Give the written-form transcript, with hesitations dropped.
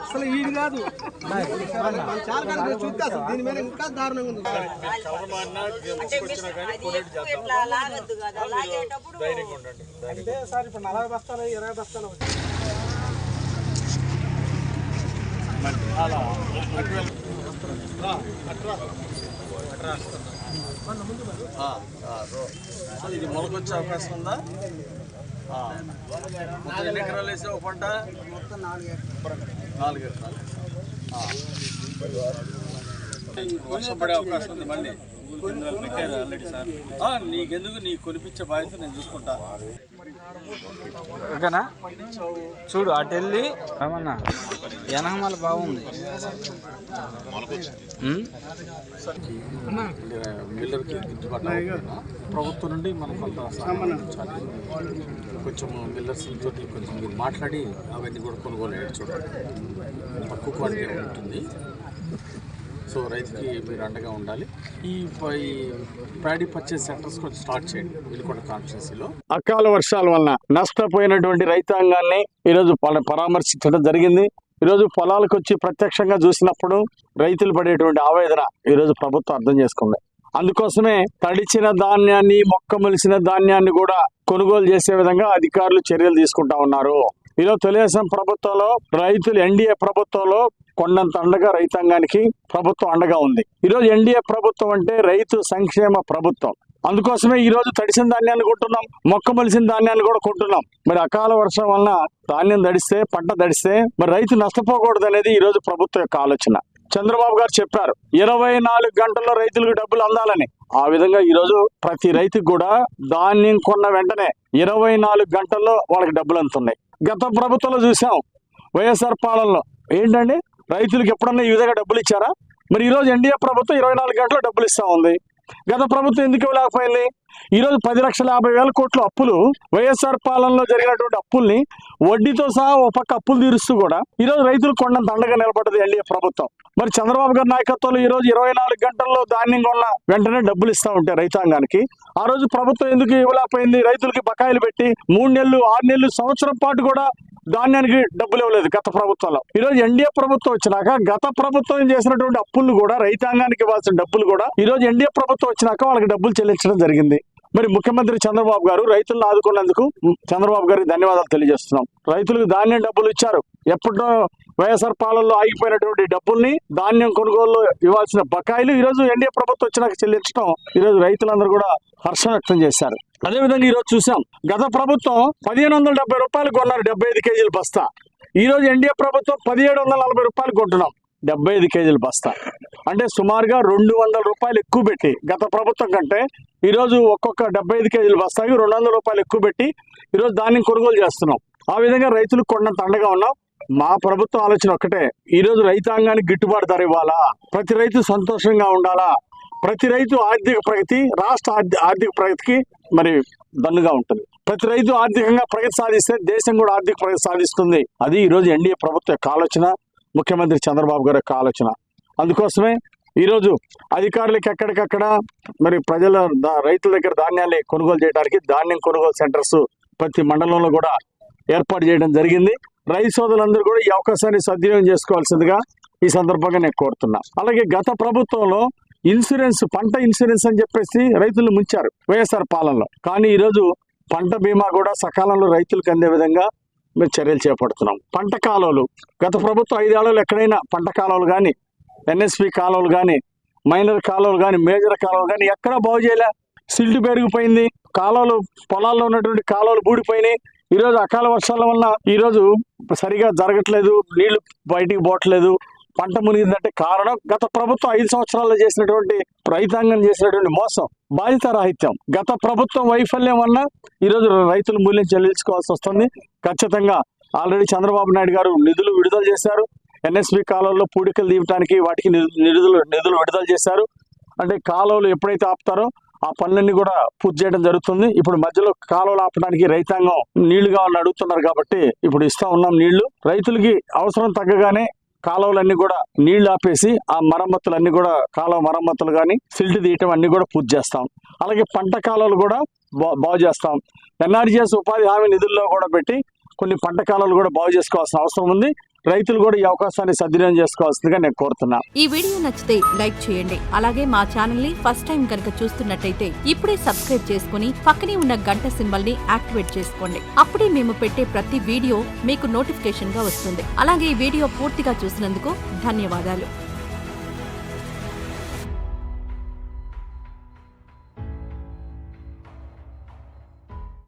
అసలు ఈడు కాదు చూస్తే అసలు దీని మీద ఇంకా దారుణంగా ఉంది. అంటే సార్ ఇప్పుడు 40 బస్తాలు 20 బస్తాలు ఇది మొలకొచ్చే అవకాశం ఉందా? ఎన్ని ఎకరాలు వేసావు పంట? మొత్తం 4 ఎకరాలు. వర్షం పడే అవకాశం ఉంది మళ్ళీ. నీకెందుకు నీ కొనిపించే బాధ్యత నేను చూసుకుంటా. ఓకేనా? చూడు అటు వెళ్ళి ఏమన్నా ఎనగమల బాగుంది. మిల్లర్కి గిట్టుబాటు ప్రభుత్వం నుండి మనం కొంత కొంచెం మిల్లర్స్ తోటి కొంచెం మీరు మాట్లాడి అవన్నీ కూడా కొనుగోలు అయ్యాడు. చూడండి తక్కువ క్వాలిటీ ఉంటుంది. సో రైతుకి మీరు అండగా ఉండాలి. ఈ ప్యాడీ పర్చేస్ సెంటర్స్ కొంచెం స్టార్ట్ చేయండి వినుకొండ కాన్స్టిట్యున్సీలో. అకాల వర్షాల వలన నష్టపోయినటువంటి రైతాంగాన్ని ఈరోజు పరామర్శించడం జరిగింది. ఈరోజు పొలాలకు వచ్చి ప్రత్యక్షంగా చూసినప్పుడు రైతులు పడేటువంటి ఆవేదన ఈరోజు ప్రభుత్వం అర్థం చేసుకుంది. అందుకోసమే తడిచిన ధాన్యాన్ని మొక్క మొలిసిన ధాన్యాన్ని కూడా కొనుగోలు చేసే విధంగా అధికారులు చర్యలు తీసుకుంటా ఉన్నారు. ఈరోజు తెలుగుదేశం ప్రభుత్వంలో రైతులు ఎన్డీఏ ప్రభుత్వంలో కొండంత అండగా రైతాంగానికి ప్రభుత్వం అండగా ఉంది. ఈరోజు ఎన్డీఏ ప్రభుత్వం అంటే రైతు సంక్షేమ ప్రభుత్వం. అందుకోసమే ఈ రోజు తడిసిన ధాన్యాన్ని కొంటున్నాం, మొక్క మొలిసిన ధాన్యాన్ని కూడా కొంటున్నాం. మరి అకాల వర్షం వలన ధాన్యం తడిస్తే, పంట తడిస్తే మరి రైతు నష్టపోకూడదు అనేది ఈ రోజు ప్రభుత్వం యొక్క ఆలోచన. చంద్రబాబు గారు చెప్పారు 24 గంటల్లో రైతులకు డబ్బులు అందాలని. ఆ విధంగా ఈ రోజు ప్రతి రైతుకు కూడా ధాన్యం కొన్న వెంటనే 24 గంటల్లో వాళ్ళకి డబ్బులు అందుతున్నాయి. గత ప్రభుత్వంలో చూసాం వైఎస్ఆర్ పాలనలో ఏంటండి రైతులకు ఎప్పుడన్నా ఈ విధంగా డబ్బులు ఇచ్చారా? మరి ఈ రోజు ఎన్డీఏ ప్రభుత్వం 24 గంటల్లో డబ్బులు ఇస్తా ఉంది. గత ప్రభుత్వం ఎందుకు ఇవ్వలేకపోయింది? ఈరోజు 10,50,000 కోట్ల అప్పులు వైఎస్ఆర్ పాలనలో జరిగినటువంటి అప్పుల్ని వడ్డీతో సహా ఒక పక్క అప్పులు తీరుస్తూ కూడా ఈరోజు రైతులు కొండంత అండగా నిలబడ్డది ఎన్డీఏ ప్రభుత్వం. మరి చంద్రబాబు గారి నాయకత్వంలో ఈ రోజు 24 గంటల్లో ధాన్యం కొన్న వెంటనే డబ్బులు ఇస్తా ఉంటాయి రైతాంగానికి. ఆ రోజు ప్రభుత్వం ఎందుకు ఇవ్వలేకపోయింది? రైతులకి బకాయిలు పెట్టి 3 నెలలు 6 నెలలు సంవత్సరం పాటు కూడా ధాన్యానికి డబ్బులు ఇవ్వలేదు గత ప్రభుత్వంలో. ఈరోజు ఎన్డీఏ ప్రభుత్వం వచ్చినాక గత ప్రభుత్వం చేసినటువంటి అప్పులు కూడా రైతాంగానికి ఇవ్వాల్సిన డబ్బులు కూడా ఈరోజు ఎన్డీఏ ప్రభుత్వం వచ్చినాక వాళ్ళకి డబ్బులు చెల్లించడం జరిగింది. మరి ముఖ్యమంత్రి చంద్రబాబు గారు రైతులను ఆదుకున్నందుకు చంద్రబాబు గారికి ధన్యవాదాలు తెలియజేస్తున్నాం. రైతులకు ధాన్యం డబ్బులు ఇచ్చారు. ఎప్పుడో వైఎస్ఆర్ పాలనలో ఆగిపోయినటువంటి డబ్బుల్ని ధాన్యం కొనుగోలు ఇవ్వాల్సిన బకాయిలు ఈ రోజు ఎన్డీఏ ప్రభుత్వం వచ్చినాక చెల్లించడం ఈ రోజు రైతులందరూ కూడా హర్షం వ్యక్తం చేశారు. అదేవిధంగా ఈ రోజు చూసాం గత ప్రభుత్వం 1,570 రూపాయలు కొన్నారు 75 కేజీల బస్తా. ఈ రోజు ఎన్డీఏ ప్రభుత్వం 1,740 రూపాయలు కొంటున్నాం 75 కేజీల బస్తా. అంటే సుమారుగా 200 రూపాయలు ఎక్కువ పెట్టి గత ప్రభుత్వం కంటే ఈరోజు ఒక్కొక్క 75 కేజీల బస్తాకి 200 రూపాయలు ఎక్కువ పెట్టి ఈరోజు ధాన్యం కొనుగోలు చేస్తున్నాం. ఆ విధంగా రైతులకు కొండంత అండగా ఉన్నాం. మా ప్రభుత్వం ఆలోచన ఒక్కటే, ఈరోజు రైతాంగానికి గిట్టుబాటు ధర ఇవ్వాలా, ప్రతి రైతు సంతోషంగా ఉండాలా, ప్రతి రైతు ఆర్థిక ప్రగతి రాష్ట్ర ఆర్థిక ప్రగతికి మరి దన్నుగా ఉంటుంది. ప్రతి రైతు ఆర్థికంగా ప్రగతి సాధిస్తే దేశం కూడా ఆర్థిక ప్రగతి సాధిస్తుంది. అది ఈరోజు ఎన్డీఏ ప్రభుత్వం యొక్క ఆలోచన, ముఖ్యమంత్రి చంద్రబాబు గారి యొక్క ఆలోచన. అందుకోసమే ఈరోజు అధికారులకు ఎక్కడికక్కడ మరి రైతుల దగ్గర ధాన్యాన్ని కొనుగోలు చేయడానికి ధాన్యం కొనుగోలు సెంటర్స్ ప్రతి మండలంలో కూడా ఏర్పాటు చేయడం జరిగింది. రైతు సోదరులందరూ కూడా ఈ అవకాశాన్ని సద్వినియోగం చేసుకోవాల్సిందిగా ఈ సందర్భంగా నేను కోరుతున్నా. అలాగే గత ప్రభుత్వంలో ఇన్సూరెన్స్, పంట ఇన్సూరెన్స్ అని చెప్పేసి రైతులు ముంచారు వైఎస్ఆర్ పాలనలో. కానీ ఈరోజు పంట బీమా కూడా సకాలంలో రైతులకు అందే విధంగా మేము చర్యలు చేపడుతున్నాం. పంట కాలువలు గత ప్రభుత్వం 5 ఏళ్లలో ఎక్కడైనా పంట కాలువలు కానీ, ఎన్ఎస్పి కాలువలు కానీ, మైనర్ కాలువలు కానీ, మేజర్ కాలువలు కానీ ఎక్కడా బాగు చేయలే. సిల్ట్ పెరిగిపోయింది, కాలువలు పొలాల్లో ఉన్నటువంటి కాలువలు బూడిపోయినాయి. ఈరోజు అకాల వర్షాల వల్ల ఈరోజు సరిగా జరగట్లేదు, నీళ్లు బయటికి పోవట్లేదు, పంట మునిగిందంటే కారణం గత ప్రభుత్వం 5 సంవత్సరాల్లో చేసినటువంటి రైతాంగం చేసినటువంటి మోసం, బాధితరాహిత్యం. గత ప్రభుత్వం వైఫల్యం వల్ల ఈరోజు రైతులు మూల్యం చెల్లించుకోవాల్సి వస్తుంది. ఖచ్చితంగా ఆల్రెడీ చంద్రబాబు నాయుడు గారు నిధులు విడుదల చేశారు. ఎన్ఎస్పి కాలువల్లో పూడికలు తీయడానికి వాటికి నిధులు విడుదల చేశారు. అంటే కాలువలు ఎప్పుడైతే ఆపుతారో ఆ పనులన్నీ కూడా పూర్తి చేయడం జరుగుతుంది. ఇప్పుడు మధ్యలో కాలువలు ఆపడానికి రైతాంగం నీళ్లు కావాలని అడుగుతున్నారు కాబట్టి ఇప్పుడు ఇస్తా ఉన్నాం నీళ్లు. రైతులకి అవసరం తగ్గగానే కాలువలన్నీ కూడా నీళ్లు ఆపేసి ఆ మరమ్మతులన్నీ కూడా కాలువ మరమ్మతులు కానీ, సిల్ట్ తీయటం అన్ని కూడా పూర్తి చేస్తాం. అలాగే పంట కాలువలు కూడా బాగు చేస్తాం. ఎన్ఆర్జీఎస్ ఉపాధి హామీ నిధుల్లో కూడా పెట్టి కొన్ని పంట కాలాలు కూడా బాగు చేసుకోవాల్సిన అవసరం ఉంది. రైతులు కూడా ఈ అవకాశాన్ని సద్వినియోగం చేసుకోవాల్సిందిగా నేను కోరుతున్నా. ఈ వీడియో నచ్చితే లైక్ చేయండి. అలాగే మా ఛానల్ ని ఫస్ట్ టైం కనుక చూస్తున్నట్టయితే ఇప్పుడే సబ్స్క్రైబ్ చేసుకుని పక్కనే ఉన్న గంట సింబల్ ని యాక్టివేట్ చేసుకోండి. అప్పుడే మేము పెట్టే ప్రతి వీడియో మీకు నోటిఫికేషన్ గా వస్తుంది. అలాగే ఈ వీడియో పూర్తిగా చూసినందుకు ధన్యవాదాలు.